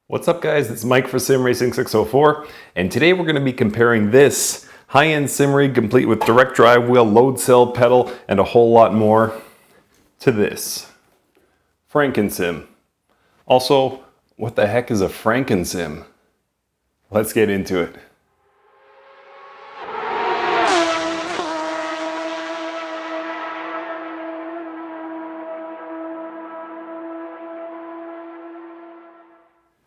What's up guys, it's Mike for Sim Racing 604, and today we're going to be comparing this high-end sim rig complete with direct drive wheel, load cell pedal, and a whole lot more to this Frankensim. Also, what the heck is a Frankensim? Let's get into it.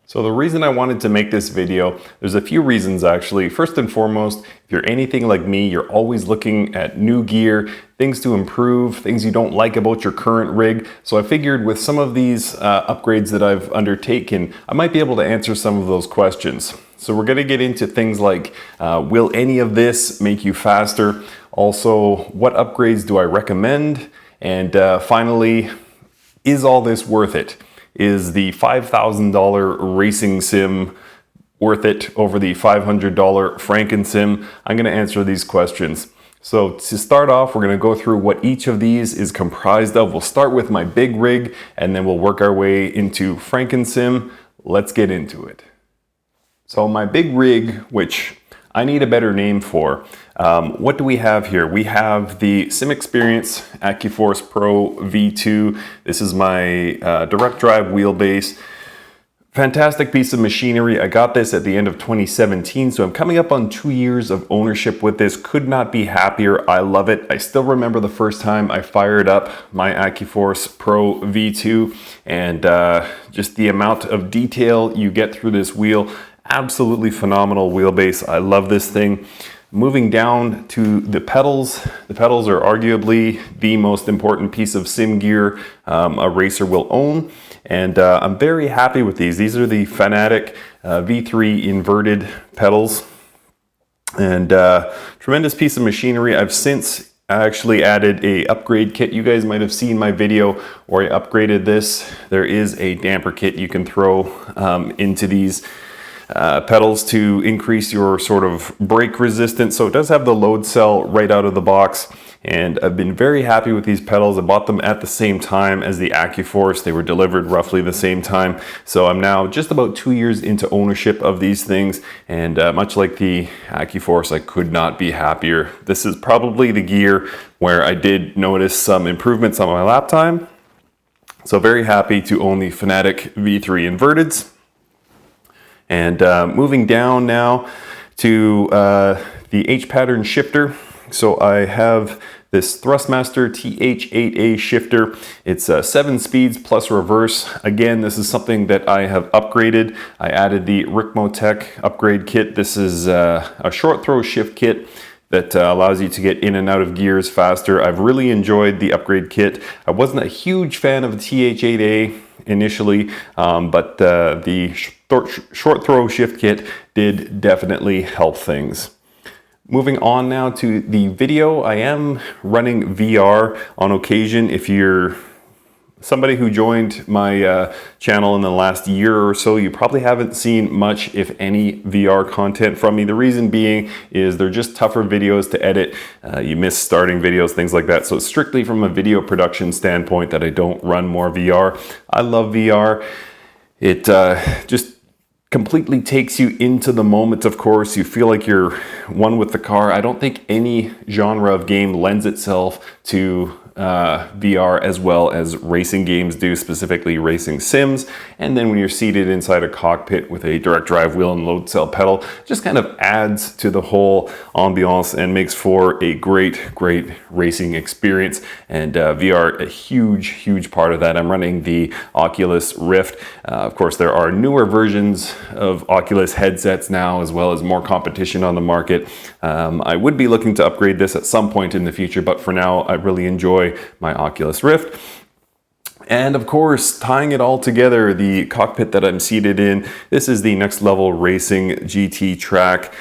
So the reason I wanted to make this video, there's a few reasons actually. First and foremost, if you're anything like me, you're always looking at new gear, things to improve, things you don't like about your current rig. So I figured with some of these upgrades that I've undertaken, I might be able to answer some of those questions. So we're gonna get into things like, will any of this make you faster? Also, what upgrades do I recommend? And finally, is all this worth it? Is the $5,000 racing sim worth it over the $500 Frankensim? I'm going to answer these questions. So to start off, we're going to go through what each of these is comprised of. We'll start with my big rig and then we'll work our way into Frankensim. Let's get into it. So my big rig, which I need a better name for. What do we have here? We have the Sim Experience AccuForce Pro V2. This is my direct drive wheelbase. Fantastic piece of machinery. I got this at the end of 2017, so I'm coming up on 2 years of ownership with this. Could not be happier. I love it. I still remember the first time I fired up my AccuForce Pro V2 and just the amount of detail you get through this wheel. Absolutely phenomenal wheelbase. I love this thing. Moving down to the pedals are arguably the most important piece of sim gear a racer will own, and I'm very happy with these. These are the Fanatic V3 inverted pedals, and tremendous piece of machinery. I've since actually added a upgrade kit. You guys might have seen my video where I upgraded this. There is a damper kit you can throw into these pedals to increase your sort of brake resistance. So it does have the load cell right out of the box, and I've been very happy with these pedals. I bought them at the same time as the AccuForce. They were delivered roughly the same time. So I'm now just about 2 years into ownership of these things, and much like the AccuForce, I could not be happier. This is probably the gear where I did notice some improvements on my lap time. So very happy to own the Fanatic V3 inverteds. And moving down now to the H-pattern shifter. So I have this Thrustmaster TH8A shifter. It's 7 speeds plus reverse. Again, this is something that I have upgraded. I added the Ricmotech upgrade kit. This is a short throw shift kit that allows you to get in and out of gears faster. I've really enjoyed the upgrade kit. I wasn't a huge fan of the TH8A initially, but the short throw shift kit did definitely help things. Moving on now to the video, I am running VR on occasion. If you're somebody who joined my channel in the last year or so, you probably haven't seen much, if any, VR content from me. The reason being is they're just tougher videos to edit. You miss starting videos, things like that. So it's strictly from a video production standpoint that I don't run more VR. I love VR. It just completely takes you into the moment, of course. You feel like you're one with the car. I don't think any genre of game lends itself to VR as well as racing games do, specifically racing sims. And then when you're seated inside a cockpit with a direct drive wheel and load cell pedal, just kind of adds to the whole ambiance and makes for a great racing experience. And VR, a huge part of that. I'm running the Oculus Rift. Of course, there are newer versions of Oculus headsets now, as well as more competition on the market. I would be looking to upgrade this at some point in the future, but for now, I really enjoy my Oculus Rift. And of course, tying it all together, the cockpit that I'm seated in, this is the Next Level Racing GT track.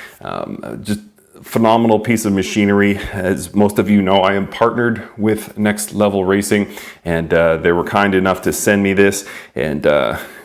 Just phenomenal piece of machinery. As most of you know, I am partnered with Next Level Racing, and they were kind enough to send me this, and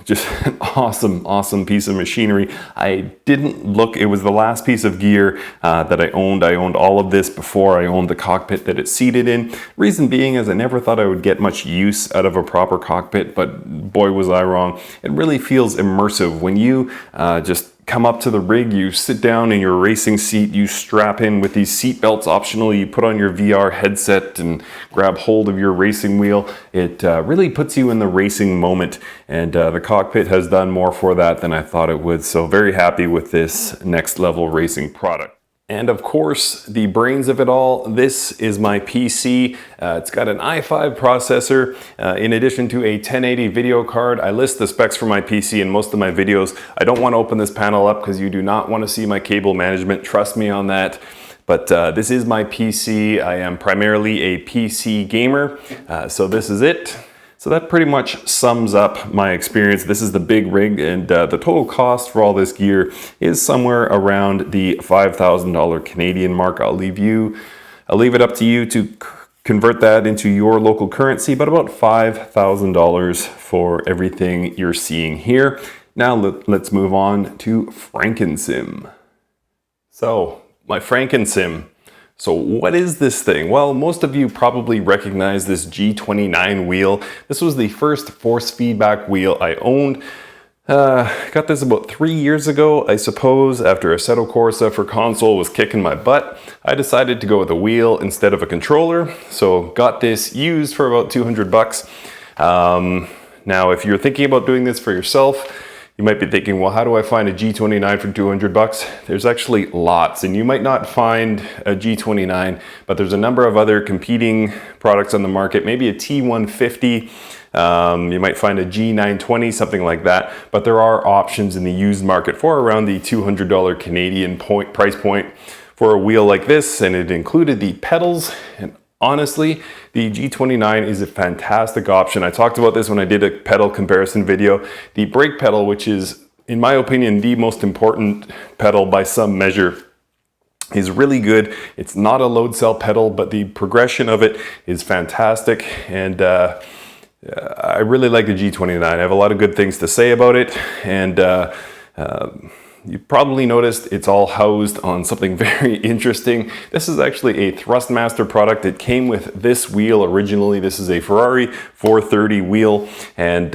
just an awesome piece of machinery. I didn't look, it was the last piece of gear that I owned. I owned all of this before I owned the cockpit that it's seated in. Reason being is I never thought I would get much use out of a proper cockpit, but boy was I wrong. It really feels immersive when you just come up to the rig, you sit down in your racing seat, you strap in with these seat belts optional, you put on your VR headset and grab hold of your racing wheel. It really puts you in the racing moment, and the cockpit has done more for that than I thought it would. So very happy with this next level racing product. And of course, the brains of it all, this is my PC. It's got an i5 processor, in addition to a 1080 video card. I list the specs for my PC in most of my videos. I don't want to open this panel up because you do not want to see my cable management. Trust me on that. But this is my PC. I am primarily a PC gamer, so this is it. So that pretty much sums up my experience. This is the big rig, and the total cost for all this gear is somewhere around the $5,000 Canadian mark. I'll leave it up to you to convert that into your local currency, but about $5,000 for everything you're seeing here. Now let's move on to Frankensim. So my Frankensim. So what is this thing? Well, most of you probably recognize this G29 wheel. This was the first force feedback wheel I owned. Got this about 3 years ago, I suppose, after Assetto Corsa for console was kicking my butt. I decided to go with a wheel instead of a controller, so got this used for about 200 bucks. Now, if you're thinking about doing this for yourself, you might be thinking, well, how do I find a G29 for 200 bucks? There's actually lots, and you might not find a G29, but there's a number of other competing products on the market, maybe a T150, you might find a G920, something like that, but there are options in the used market for around the $200 Canadian price point for a wheel like this, and it included the pedals. And honestly, the G29 is a fantastic option. I talked about this when I did a pedal comparison video. The brake pedal, which is, in my opinion, the most important pedal by some measure, is really good. It's not a load cell pedal, but the progression of it is fantastic. And I really like the G29. I have a lot of good things to say about it. And you probably noticed it's all housed on something very interesting. This is actually a Thrustmaster product. It came with this wheel originally. This is a Ferrari 430 wheel, and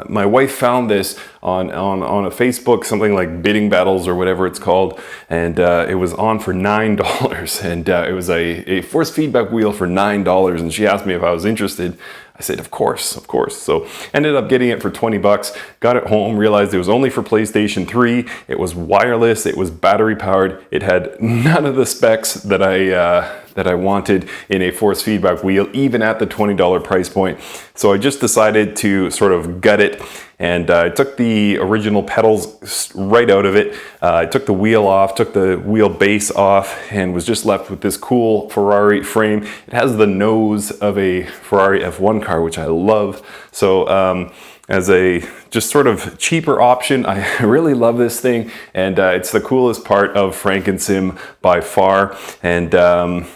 my wife found this on a Facebook, something like Bidding Battles or whatever it's called, and it was on for $9, and it was a force feedback wheel for $9, and she asked me if I was interested. I said, of course. So ended up getting it for 20 bucks, got it home, realized it was only for PlayStation 3. It was wireless, it was battery powered. It had none of the specs that I wanted in a force feedback wheel, even at the $20 price point. So I just decided to sort of gut it, and I took the original pedals right out of it. I took the wheel off, took the wheel base off, and was just left with this cool Ferrari frame. It has the nose of a Ferrari F1 car, which I love. So as a just sort of cheaper option, I really love this thing, and it's the coolest part of Frankensim by far. And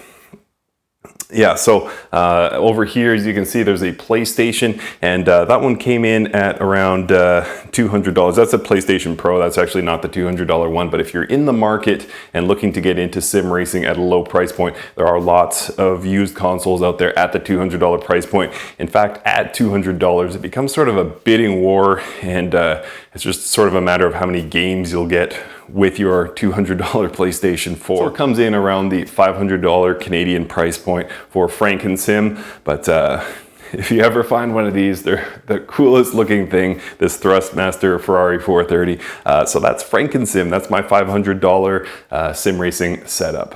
yeah, so over here, as you can see, there's a PlayStation, and that one came in at around $200. That's a PlayStation Pro. That's actually not the $200 one, but if you're in the market and looking to get into sim racing at a low price point, there are lots of used consoles out there at the $200 price point. In fact, at $200, it becomes sort of a bidding war, and it's just sort of a matter of how many games you'll get with your $200 PlayStation 4. So it comes in around the $500 Canadian price point for Frankensim, but if you ever find one of these, they're the coolest looking thing, this Thrustmaster Ferrari 430. So that's Frankensim. That's my $500 sim racing setup.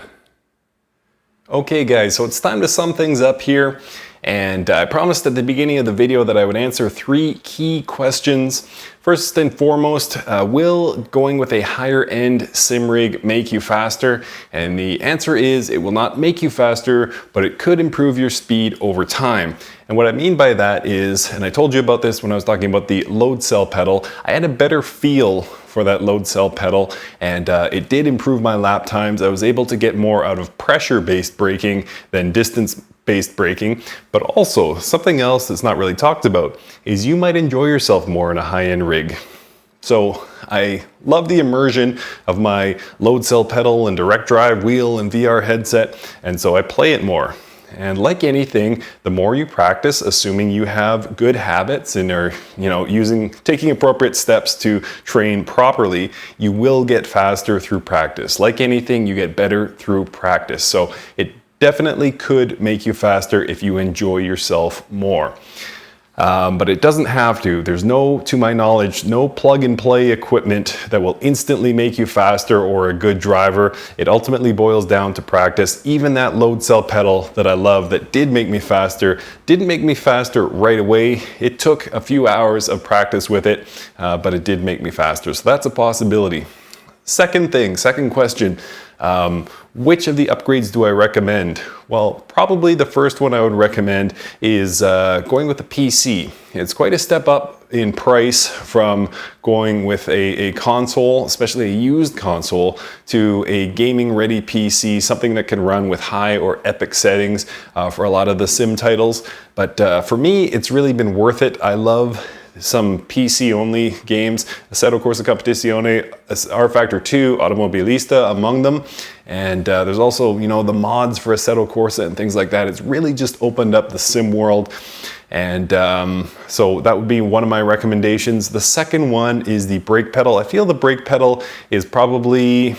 Okay guys, so it's time to sum things up here. And I promised at the beginning of the video that I would answer 3 key questions. First and foremost, will going with a higher end sim rig make you faster? And the answer is it will not make you faster, but it could improve your speed over time. And what I mean by that is, and I told you about this when I was talking about the load cell pedal, I had a better feel for that load cell pedal, and it did improve my lap times. I was able to get more out of pressure-based braking than distance based braking, but also something else that's not really talked about is you might enjoy yourself more in a high-end rig. So I love the immersion of my load cell pedal and direct drive wheel and VR headset, and so I play it more. And like anything, the more you practice, assuming you have good habits and are, taking appropriate steps to train properly, you will get faster through practice. Like anything, you get better through practice. So it definitely could make you faster if you enjoy yourself more. But it doesn't have to. There's to my knowledge, no plug and play equipment that will instantly make you faster or a good driver. It ultimately boils down to practice. Even that load cell pedal that I love that did make me faster, didn't make me faster right away. It took a few hours of practice with it, but it did make me faster. So that's a possibility. Second question. Which of the upgrades do I recommend? Well, probably the first one I would recommend is going with a PC. It's quite a step up in price from going with a console, especially a used console, to a gaming ready PC, something that can run with high or epic settings for a lot of the sim titles. But for me, it's really been worth it. I love some PC-only games, Assetto Corsa Competizione, R Factor 2, Automobilista among them. And there's also, the mods for Assetto Corsa and things like that. It's really just opened up the sim world. And so that would be one of my recommendations. The second one is the brake pedal. I feel the brake pedal is probably,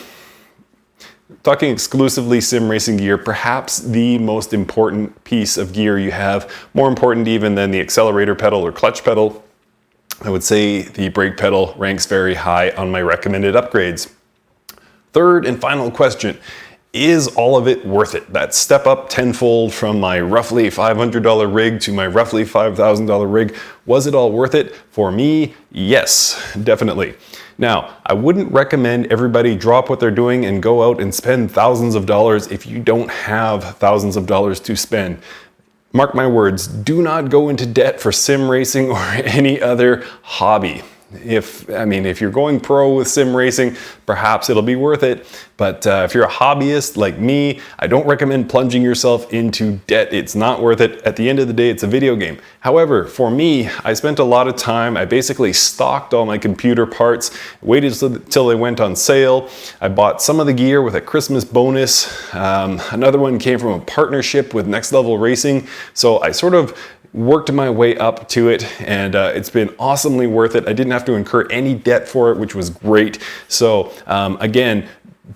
talking exclusively sim racing gear, perhaps the most important piece of gear you have, more important even than the accelerator pedal or clutch pedal. I would say the brake pedal ranks very high on my recommended upgrades. Third and final question, is all of it worth it? That step up tenfold from my roughly $500 rig to my roughly $5,000 rig, was it all worth it? For me, yes, definitely. Now, I wouldn't recommend everybody drop what they're doing and go out and spend thousands of dollars if you don't have thousands of dollars to spend. Mark my words, do not go into debt for sim racing or any other hobby. If you're going pro with sim racing, perhaps it'll be worth it. But if you're a hobbyist like me, I don't recommend plunging yourself into debt. It's not worth it. At the end of the day, it's a video game. However, for me, I spent a lot of time. I basically stocked all my computer parts, waited till they went on sale. I bought some of the gear with a Christmas bonus. Another one came from a partnership with Next Level Racing. So I sort of worked my way up to it, and it's been awesomely worth it. I didn't have to incur any debt for it, which was great. So again,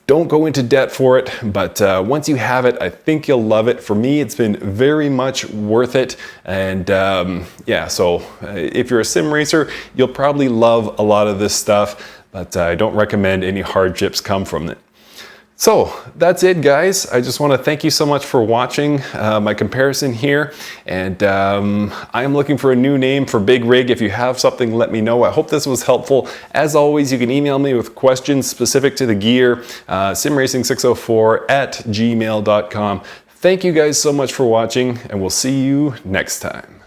don't go into debt for it, but once you have it, I think you'll love it. For me, it's been very much worth it. And yeah, so if you're a sim racer, you'll probably love a lot of this stuff, but I don't recommend any hardships come from it. So that's it, guys. I just want to thank you so much for watching my comparison here. And I am looking for a new name for Big Rig. If you have something, let me know. I hope this was helpful. As always, you can email me with questions specific to the gear, simracing604@gmail.com. Thank you guys so much for watching, and we'll see you next time.